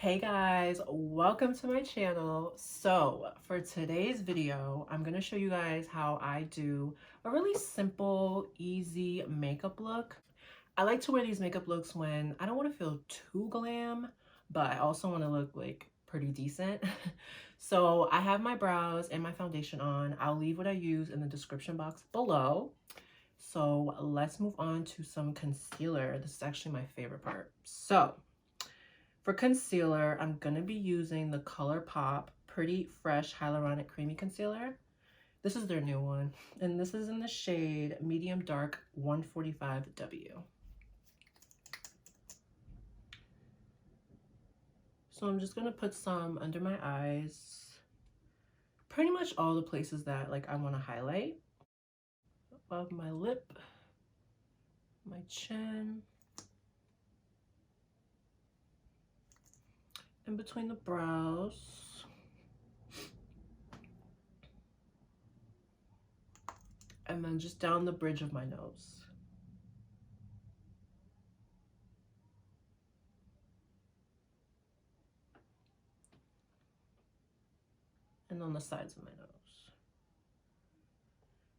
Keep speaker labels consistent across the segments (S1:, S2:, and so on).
S1: Hey guys, welcome to my channel. So for today's video, I'm going to show you guys how I do a really simple, easy makeup look. I like to wear these makeup looks when I don't want to feel too glam, but I also want to look like pretty decent. So I have my brows and my foundation on. I'll leave what I use in the description box below. So let's move on to some concealer. This is actually my favorite part. So for concealer, I'm going to be using the Colourpop Pretty Fresh Hyaluronic Creamy Concealer. This is their new one, and this is in the shade Medium Dark 145W. So I'm just going to put some under my eyes, pretty much all the places that I want to highlight. Above my lip, my chin, in between the brows, and then just down the bridge of my nose. And on the sides of my nose.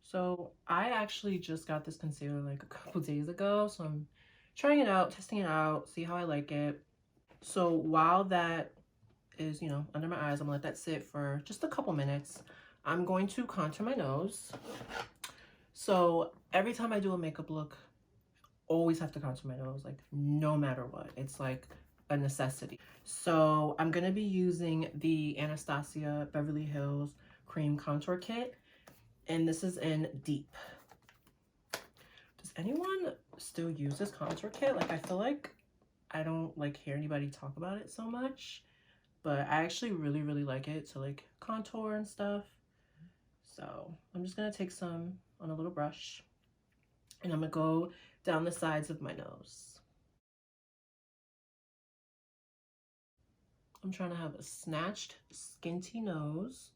S1: So I actually just got this concealer like a couple days ago, so I'm trying it out, testing it out, see how I like it. So while that is, under my eyes, I'm gonna let that sit for just a couple minutes. I'm going to contour my nose. So every time I do a makeup look, always have to contour my nose, like no matter what. It's like a necessity. So I'm gonna be using the Anastasia Beverly Hills Cream Contour Kit, and this is in Deep. Does anyone still use this contour kit? Like, I feel like I don't hear anybody talk about it so much, but I actually really like it to contour and stuff. So I'm just gonna take some on a little brush, and I'm gonna go down the sides of my nose. I'm trying to have a snatched, skinty nose.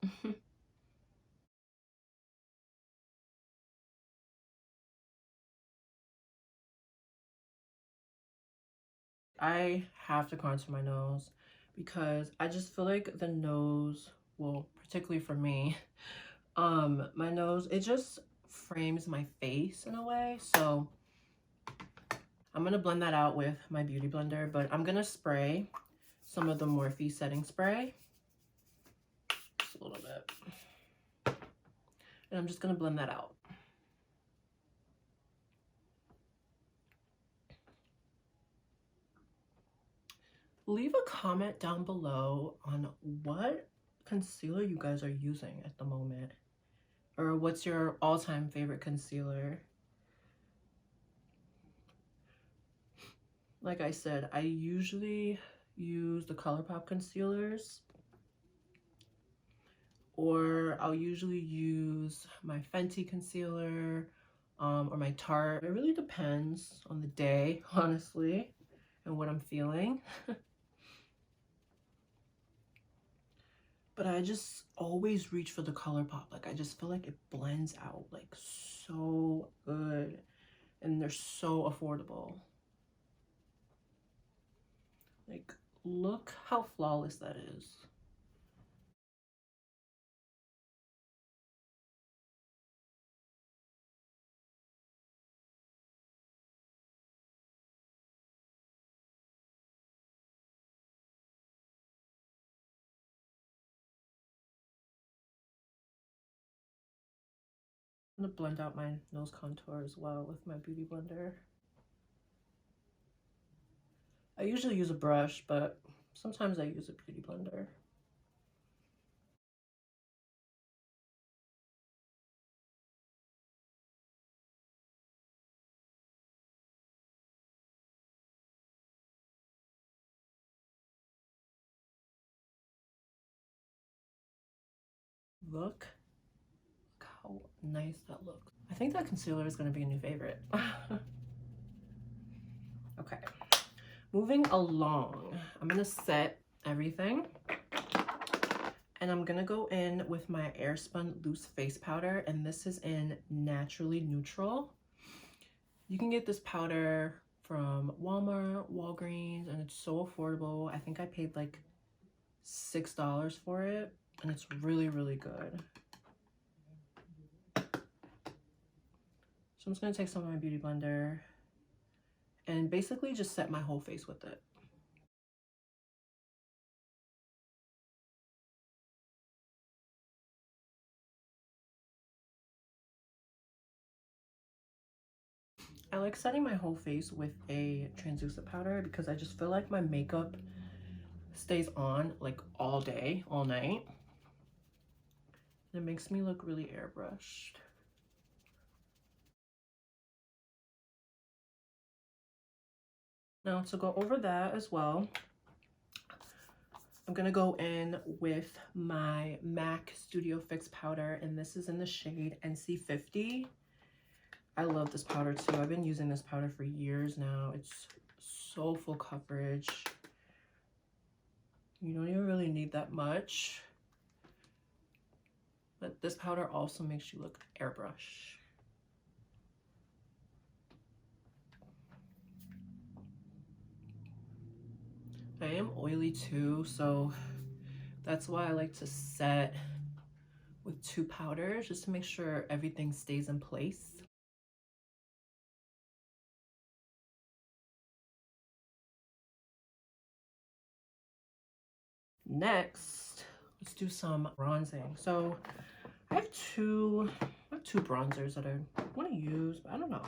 S1: I have to contour my nose because I just feel like the nose, well, particularly for me, my nose, it just frames my face in a way. So I'm gonna blend that out with my beauty blender, but I'm gonna spray some of the Morphe setting spray, just a little bit, and I'm just gonna blend that out. Leave a comment down below on what concealer you guys are using at the moment, or what's your all-time favorite concealer. Like I said, I usually use the Colourpop concealers, or I'll usually use my Fenty concealer, or my Tarte. It really depends on the day, honestly, and what I'm feeling. But I just always reach for the Colourpop. I just feel like it blends out so good, and they're so affordable. Look how flawless that is. I'm gonna blend out my nose contour as well with my beauty blender. I usually use a brush, but sometimes I use a beauty blender. Look how nice that looks. I think that concealer is going to be a new favorite. Okay, moving along, I'm going to set everything, and I'm going to go in with my Spun loose face powder, and this is in Naturally Neutral. You can get this powder from Walmart, Walgreens, and it's so affordable. I think I paid like $6 for it, and it's really, really good. So I'm just gonna take some of my beauty blender and basically just set my whole face with it. I like setting my whole face with a translucent powder because I just feel like my makeup stays on like all day, all night. And it makes me look really airbrushed. Now to go over that as well, I'm gonna go in with my MAC Studio Fix powder, and this is in the shade NC50. I love this powder too. I've been using this powder for years now. It's so full coverage. You don't even really need that much. But this powder also makes you look airbrush. I am oily too, so that's why I like to set with 2 powders just to make sure everything stays in place. Next, let's do some bronzing. So I have two bronzers that I want to use, but I don't know.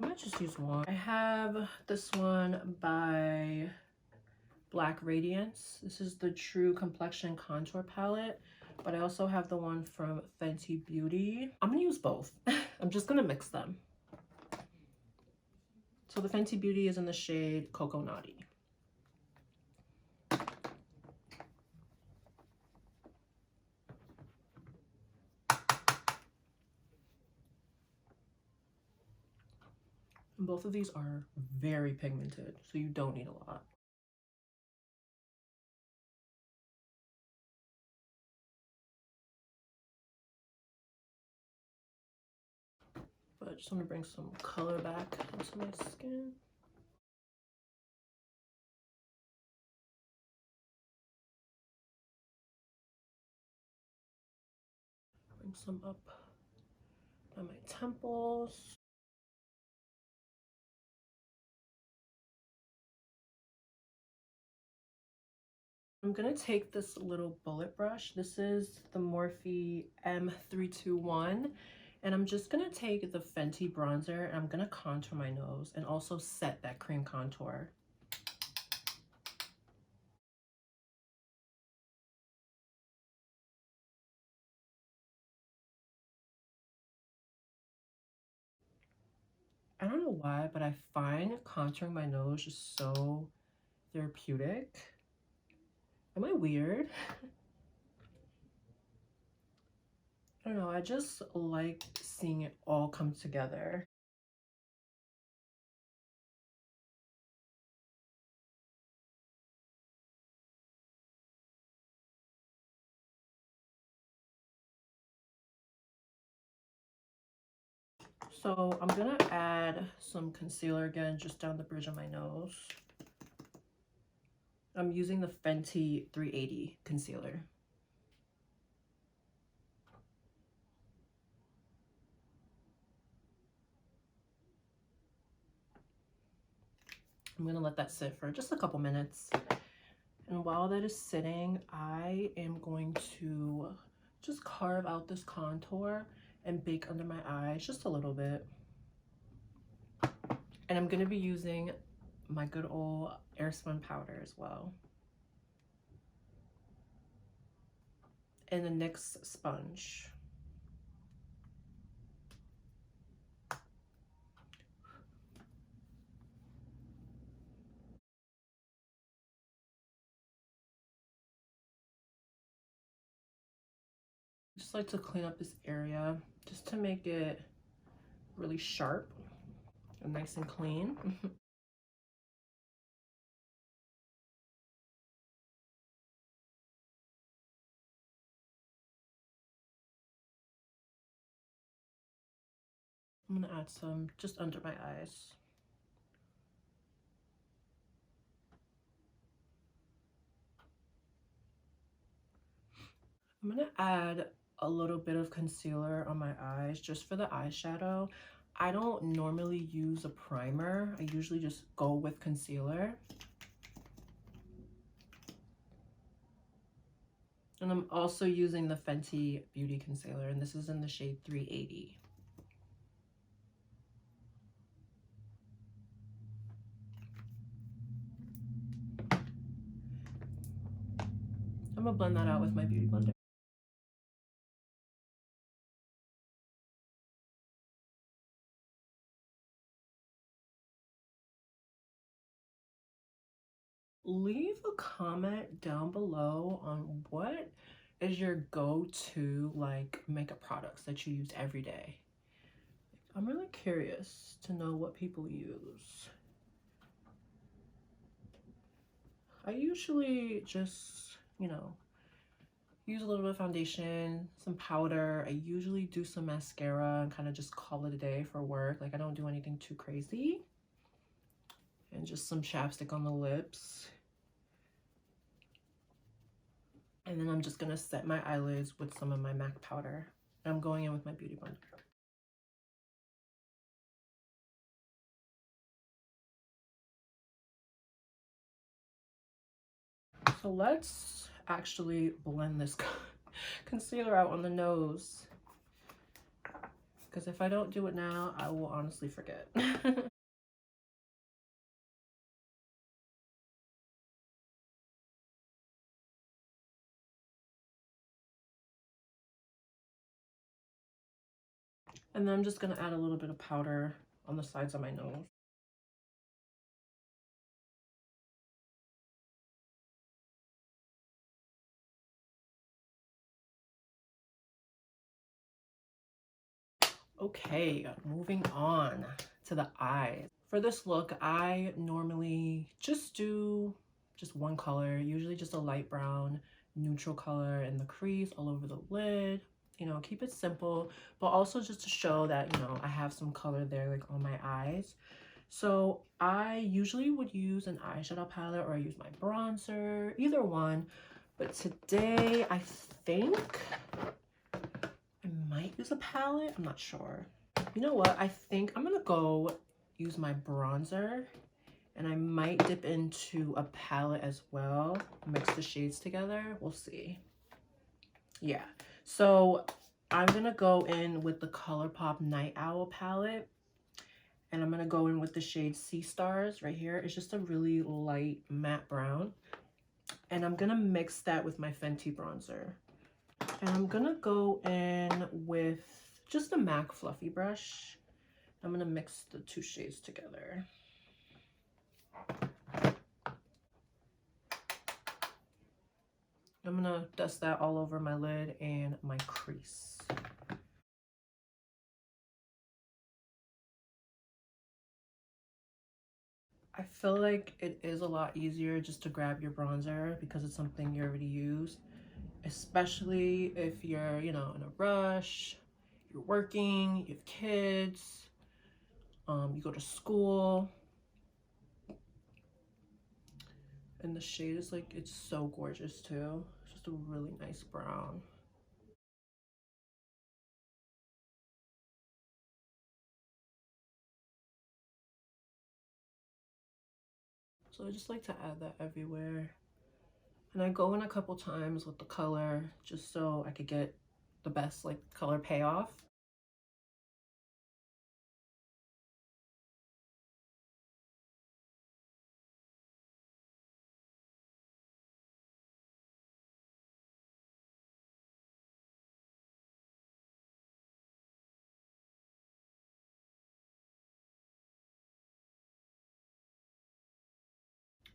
S1: I might just use one. I have this one by Black Radiance. This is the True Complexion Contour Palette, but I also have the one from Fenty Beauty. I'm gonna use both. I'm just gonna mix them. So the Fenty Beauty is in the shade Coco Naughty. And both of these are very pigmented, so you don't need a lot. But I just want to bring some color back into my skin. Bring some up on my temples. I'm gonna take this little bullet brush. This is the Morphe M321, and I'm just gonna take the Fenty bronzer and I'm gonna contour my nose and also set that cream contour. I don't know why, but I find contouring my nose just so therapeutic. Am I weird? I don't know, I just like seeing it all come together. So I'm gonna add some concealer again, just down the bridge of my nose. I'm using the Fenty 380 concealer. I'm gonna let that sit for just a couple minutes. And while that is sitting, I am going to just carve out this contour and bake under my eyes just a little bit. And I'm gonna be using my good old Spun powder as well. And the NYX sponge. Just like to clean up this area just to make it really sharp and nice and clean. I'm gonna add some just under my eyes. I'm gonna add a little bit of concealer on my eyes just for the eyeshadow. I don't normally use a primer. I usually just go with concealer. And I'm also using the Fenty Beauty Concealer, and this is in the shade 380. I'm gonna blend that out with my Beauty Blender. Leave a comment down below on what is your go-to like makeup products that you use every day. I'm really curious to know what people use. I usually just, you know, use a little bit of foundation, some powder. I usually do some mascara and kind of just call it a day for work. Like I don't do anything too crazy. And just some chapstick on the lips. And then I'm just gonna set my eyelids with some of my MAC powder. I'm going in with my Beauty Blender. So let's actually blend this concealer out on the nose. Because if I don't do it now, I will honestly forget. And then I'm just gonna add a little bit of powder on the sides of my nose. Okay, moving on to the eyes. For this look, I normally just do just one color, usually just a light brown, neutral color in the crease, all over the lid. You know, keep it simple, but also just to show that, you know, I have some color there like on my eyes. So I usually would use an eyeshadow palette or I use my bronzer, either one. But today I think I might use a palette. I'm not sure. You know what? I think I'm gonna go use my bronzer and I might dip into a palette as well. Mix the shades together. We'll see. Yeah. So I'm gonna go in with the Colourpop Night Owl palette. And I'm gonna go in with the shade Sea Stars right here. It's just a really light matte brown. And I'm gonna mix that with my Fenty bronzer. And I'm gonna go in with just a MAC fluffy brush. I'm gonna mix the two shades together. I'm gonna dust that all over my lid and my crease. I feel like it is a lot easier just to grab your bronzer because it's something you already use, especially if you're, you know, in a rush, you're working, you have kids, you go to school. And the shade is like, it's so gorgeous too. It's just a really nice brown. So I just like to add that everywhere. And I go in a couple times with the color just so I could get the best like color payoff.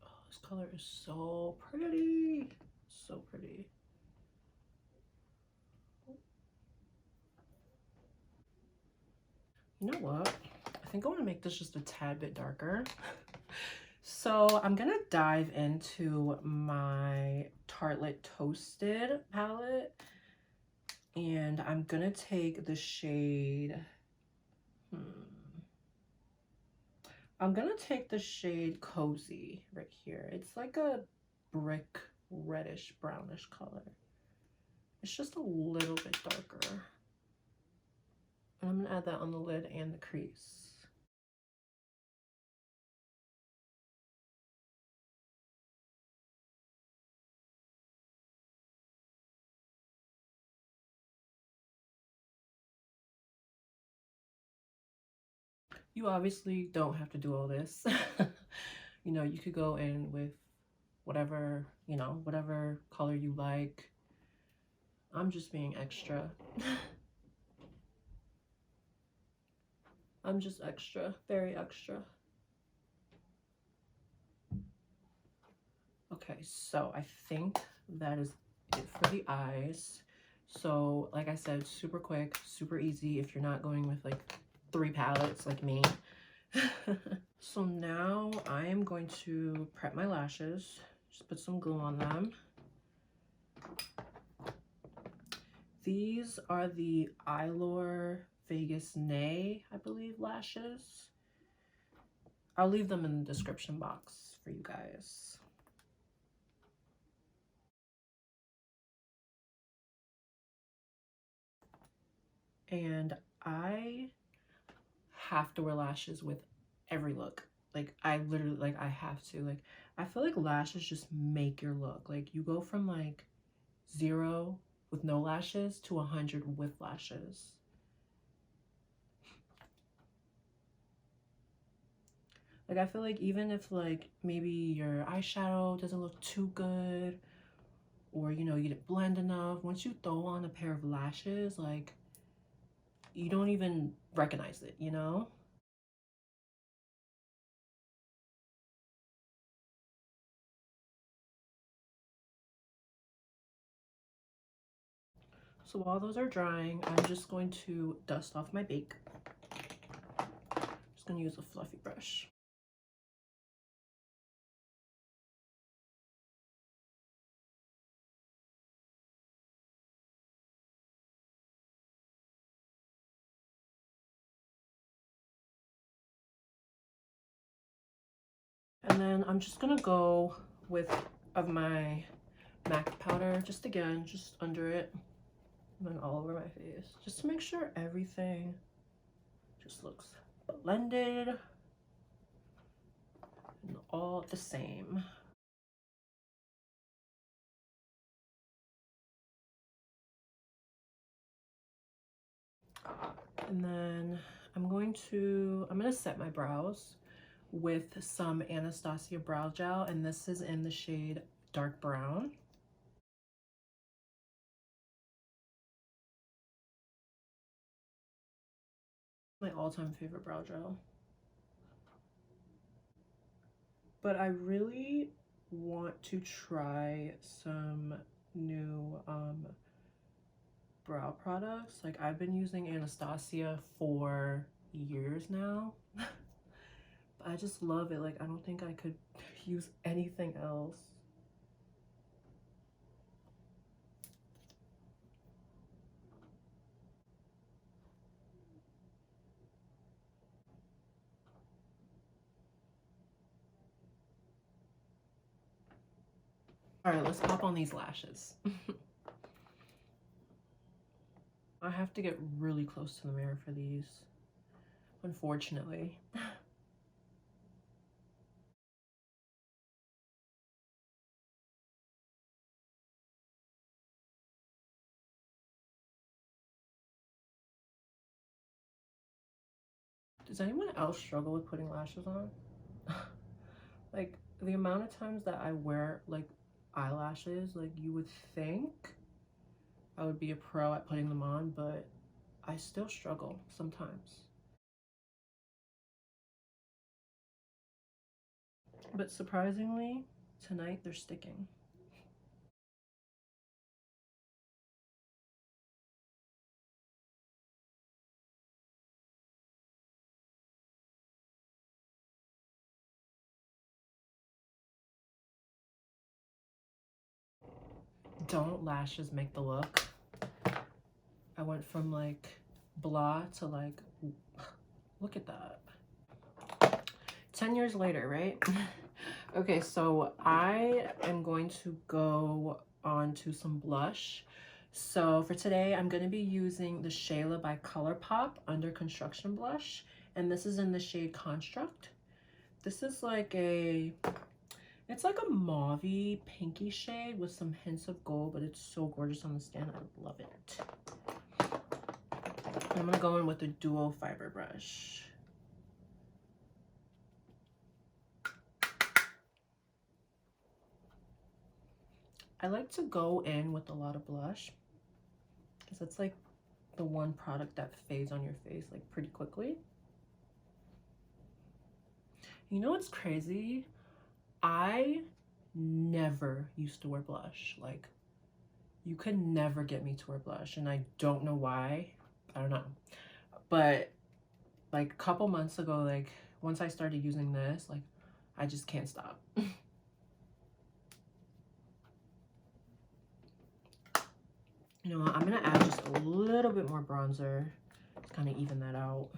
S1: Oh, this color is so pretty. So pretty. You know what? I think I want to make this just a tad bit darker. So I'm gonna dive into my Tarlette Toasted palette. And I'm gonna take the shade, I'm gonna take the shade Cozy right here. It's like a brick reddish brownish color. It's just a little bit darker. And I'm gonna add that on the lid and the crease. You obviously don't have to do all this. You know, you could go in with whatever, you know, whatever color you like. I'm just being extra. I'm just extra, very extra. Okay, so I think that is it for the eyes. So like I said, super quick, super easy if you're not going with like 3 palettes like me. So now I am going to prep my lashes. Just put some glue on them. These are the Eylure Vegas Nay, I believe, lashes. I'll leave them in the description box for you guys. And I have to wear lashes with every look. Like, I literally, like, I have to. Like, I feel like lashes just make your look. Like, you go from, like, 0 with no lashes to 100 with lashes. Like, I feel like even if, like, maybe your eyeshadow doesn't look too good, or, you know, you didn't blend enough, once you throw on a pair of lashes, like, you don't even recognize it, you know? So while those are drying, I'm just going to dust off my bake. Just gonna use a fluffy brush. And then I'm just gonna go with my MAC powder, just again, just under it, and then all over my face, just to make sure everything just looks blended and all the same. And then I'm gonna set my brows with some Anastasia brow gel, and this is in the shade dark brown. My all-time favorite brow gel. But I really want to try some new brow products. Like, I've been using Anastasia for years now. I just love it. Like, I don't think I could use anything else. All right, let's pop on these lashes. I have to get really close to the mirror for these, unfortunately. Does anyone else struggle with putting lashes on? Like, the amount of times that I wear, like, eyelashes, like, you would think I would be a pro at putting them on, but I still struggle sometimes. But surprisingly, tonight they're sticking. Don't lashes make the look? I went from like blah to like, look at that. 10 years later, right? Okay, so I am going to go on to some blush. So for today, I'm going to be using the Shayla by Colourpop Under Construction Blush. And this is in the shade Construct. This is like it's like a mauve-y, pinky shade with some hints of gold, but it's so gorgeous on the skin. I love it. And I'm going to go in with a dual fiber brush. I like to go in with a lot of blush because it's like the one product that fades on your face like pretty quickly. You know what's crazy? I never used to wear blush. Like, you could never get me to wear blush, and I don't know why. I don't know. But like a couple months ago, like once I started using this, like I just can't stop. You know what? I'm gonna add just a little bit more bronzer to kind of even that out.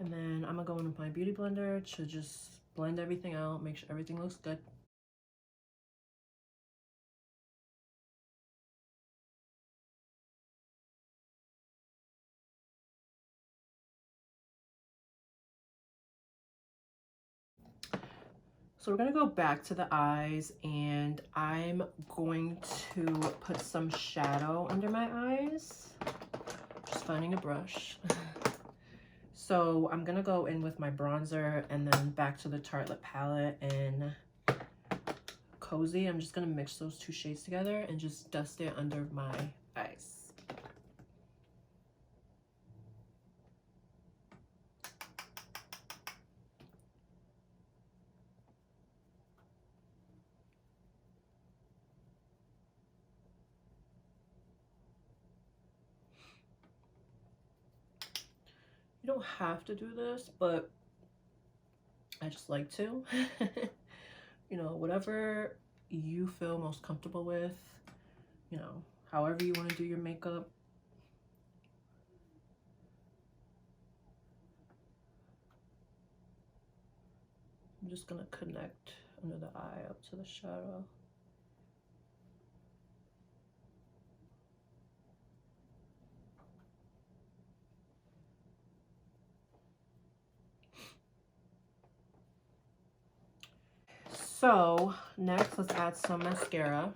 S1: And then I'm gonna go in with my beauty blender to just blend everything out, make sure everything looks good. So we're gonna go back to the eyes, and I'm going to put some shadow under my eyes. Just finding a brush. So I'm gonna go in with my bronzer and then back to the Tarlette palette and Cozy. I'm just gonna mix those two shades together and just dust it under my eyes. You don't have to do this, but I just like to. You know, whatever you feel most comfortable with, you know, however you want to do your makeup. I'm just gonna connect under the eye up to the shadow. So next, let's add some mascara.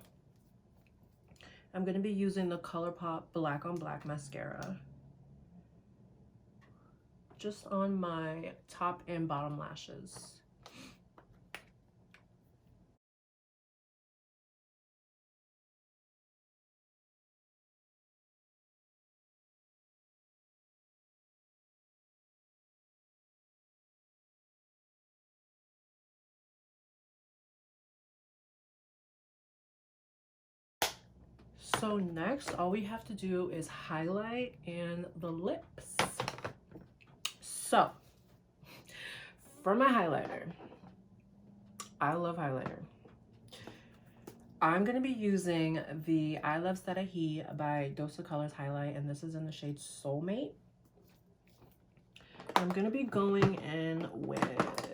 S1: I'm going to be using the Colourpop Black on Black mascara just on my top and bottom lashes. So next, all we have to do is highlight and the lips. So for my highlighter, I love highlighter. I'm going to be using the Iluvsarahii by Dosa Colors highlight, and this is in the shade Soulmate. I'm going to be going in with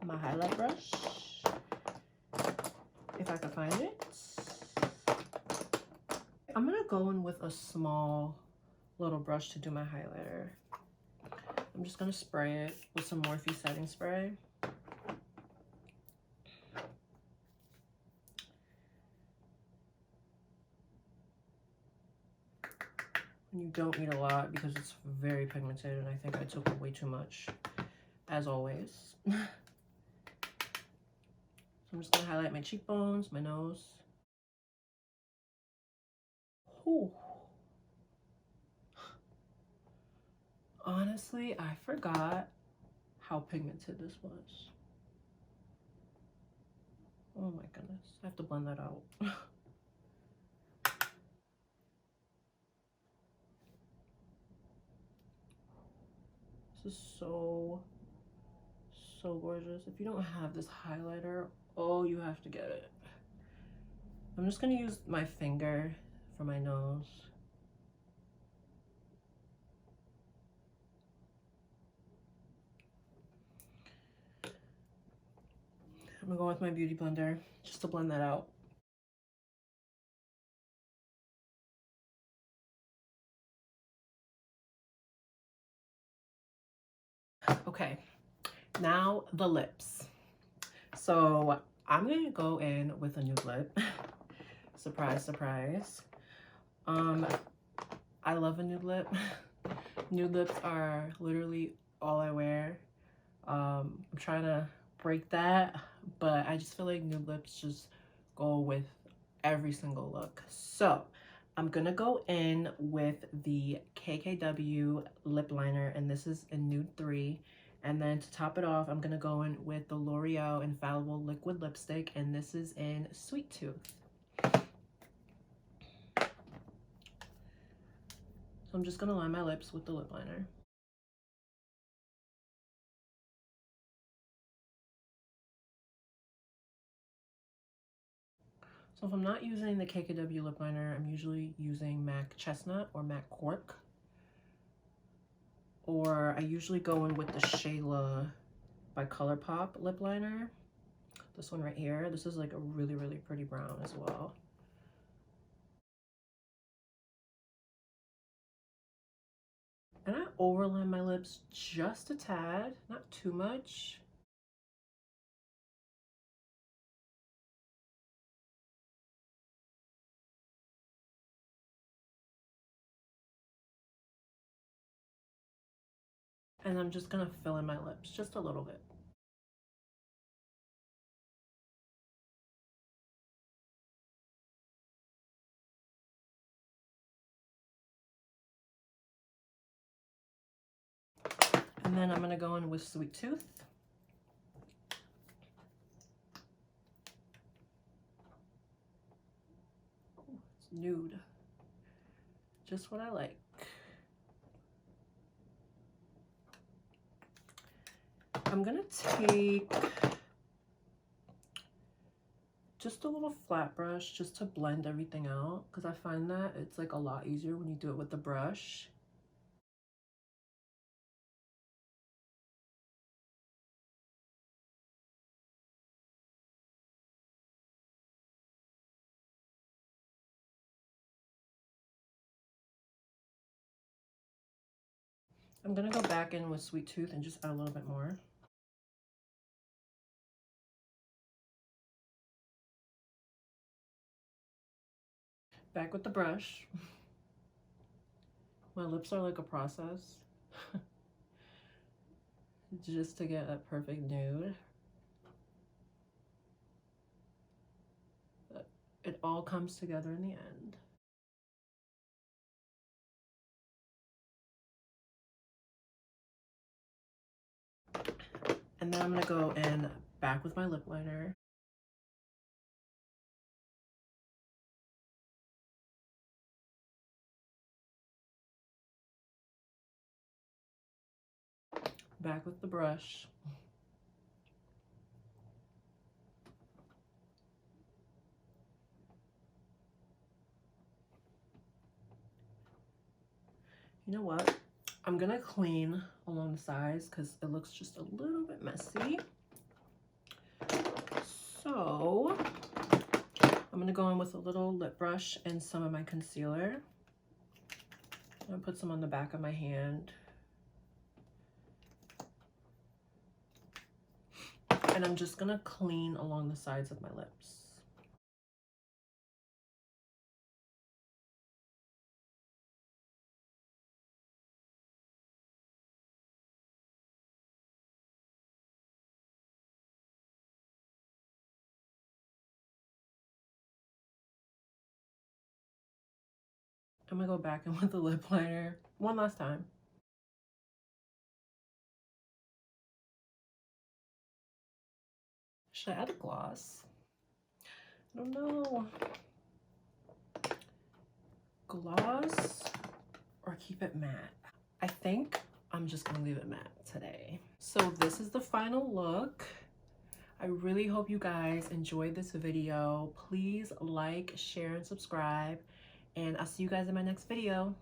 S1: my highlight brush, if I can find it. I'm going to go in with a small little brush to do my highlighter. I'm just going to spray it with some Morphe setting spray. You don't need a lot because it's very pigmented, and I think I took way too much, as always. So I'm just going to highlight my cheekbones, my nose. Ooh. Honestly, I forgot how pigmented this was. Oh my goodness. I have to blend that out. This is so gorgeous. If you don't have this highlighter, oh, you have to get it. I'm just going to use my finger for my nose. gonna go with my beauty blender just to blend that out. Okay, now the lips. So I'm gonna go in with a nude lip. Surprise, surprise. I love a nude lip. Nude lips are literally all I wear. I'm trying to break that, but I just feel like nude lips just go with every single look. So I'm gonna go in with the KKW lip liner, and this is in nude 3. And then to top it off, I'm gonna go in with the L'Oreal Infallible liquid lipstick, and this is in Sweet Tooth. So I'm just gonna line my lips with the lip liner. So if I'm not using the KKW lip liner, I'm usually using MAC Chestnut or MAC Cork. Or I usually go in with the Shayla by Colourpop lip liner. This one right here. This is like a really, really pretty brown as well. And I overline my lips just a tad, not too much. And I'm just gonna fill in my lips just a little bit. And then I'm gonna go in with Sweet Tooth. It's nude. Just what I like. I'm gonna take just a little flat brush just to blend everything out, because I find that it's like a lot easier when you do it with the brush. I'm gonna go back in with Sweet Tooth and just add a little bit more. Back with the brush. My lips are like a process. Just to get a perfect nude. But it all comes together in the end. And then I'm gonna go in back with my lip liner. Back with the brush. You know what? I'm gonna clean along the sides because it looks just a little bit messy. So I'm gonna go in with a little lip brush and some of my concealer. I'm gonna put some on the back of my hand. And I'm just gonna clean along the sides of my lips. I'm gonna go back in with the lip liner one last time. Should I add a gloss? I don't know. Gloss or keep it matte? I think I'm just gonna leave it matte today. So this is the final look. I really hope you guys enjoyed this video. Please like, share, and subscribe. And I'll see you guys in my next video.